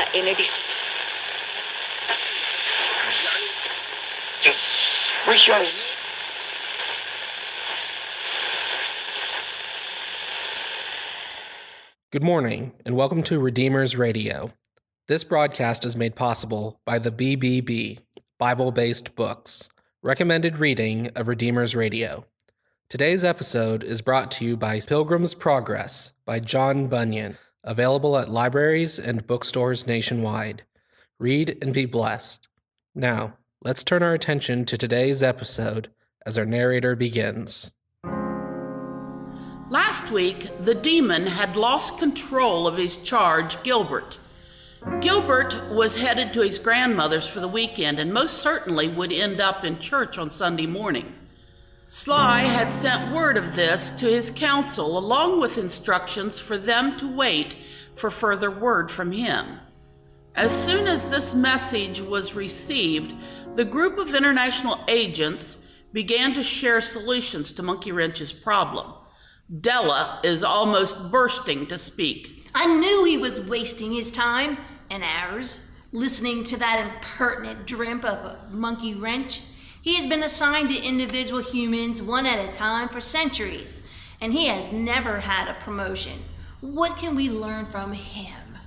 Inedis. Good morning, and welcome to Redeemers Radio. This broadcast is made possible by the BBB, Bible-Based Books, recommended reading of Redeemers Radio. Today's episode is brought to you by Pilgrim's Progress by John Bunyan, available at libraries and bookstores nationwide. Read and be blessed. Now, let's turn our attention to today's episode as our narrator begins. Last week, the demon had lost control of his charge, Gilbert. Gilbert was headed to his grandmother's for the weekend and most certainly would end up in church on Sunday morning. Sly had sent word of this to his council along with instructions for them to wait for further word from him. As soon as this message was received, the group of international agents began to share solutions to Monkey Wrench's problem. Della is almost bursting to speak. I knew he was wasting his time and ours listening to that impertinent dream of a Monkey Wrench. He has been assigned to individual humans one at a time for centuries, and he has never had a promotion. What can we learn from him?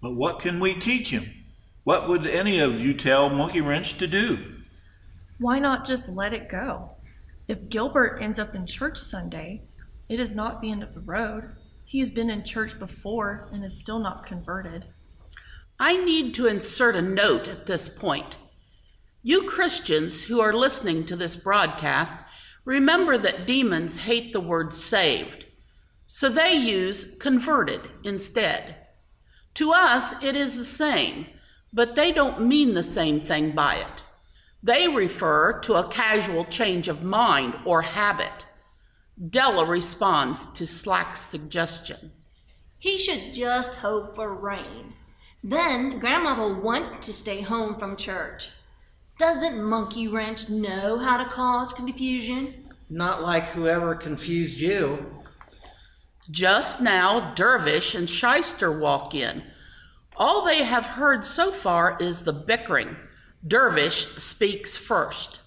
But what can we teach him? What would any of you tell Monkey Wrench to do? Why not just let it go? If Gilbert ends up in church Sunday, it is not the end of the road. He has been in church before and is still not converted. I need to insert a note at this point. You Christians who are listening to this broadcast, remember that demons hate the word saved, so they use converted instead. To us, it is the same, but they don't mean the same thing by it. They refer to a casual change of mind or habit. Della responds to Slack's suggestion. He should just hope for rain. Then Grandma will want to stay home from church. Doesn't Monkey Wrench know how to cause confusion? Not like whoever confused you. Just now, Dervish and Shyster walk in. All they have heard so far is the bickering. Dervish speaks first.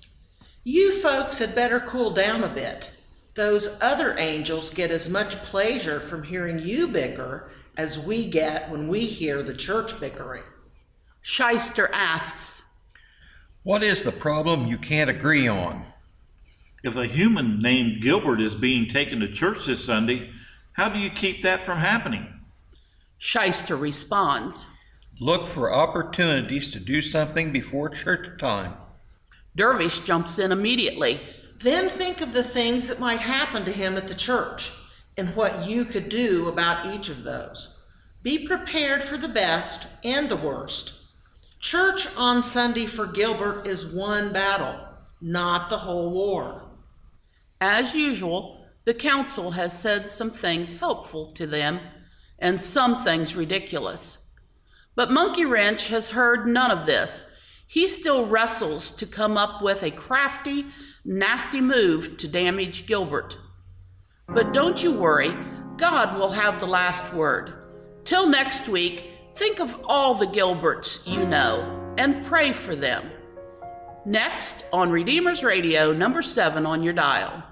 You folks had better cool down a bit. Those other angels get as much pleasure from hearing you bicker as we get when we hear the church bickering. Shyster asks, what is the problem you can't agree on? If a human named Gilbert is being taken to church this Sunday, how do you keep that from happening? Shyster responds, look for opportunities to do something before church time. Dervish jumps in immediately. Then think of the things that might happen to him at the church and what you could do about each of those. Be prepared for the best and the worst. Church on Sunday for Gilbert is one battle, not the whole war. As usual, the council has said some things helpful to them and some things ridiculous. But Monkey Wrench has heard none of this. He still wrestles to come up with a crafty, nasty move to damage Gilbert. But don't you worry, God will have the last word. Till next week, think of all the Gilberts you know and pray for them. Next on Redeemers Radio, number 7 on your dial.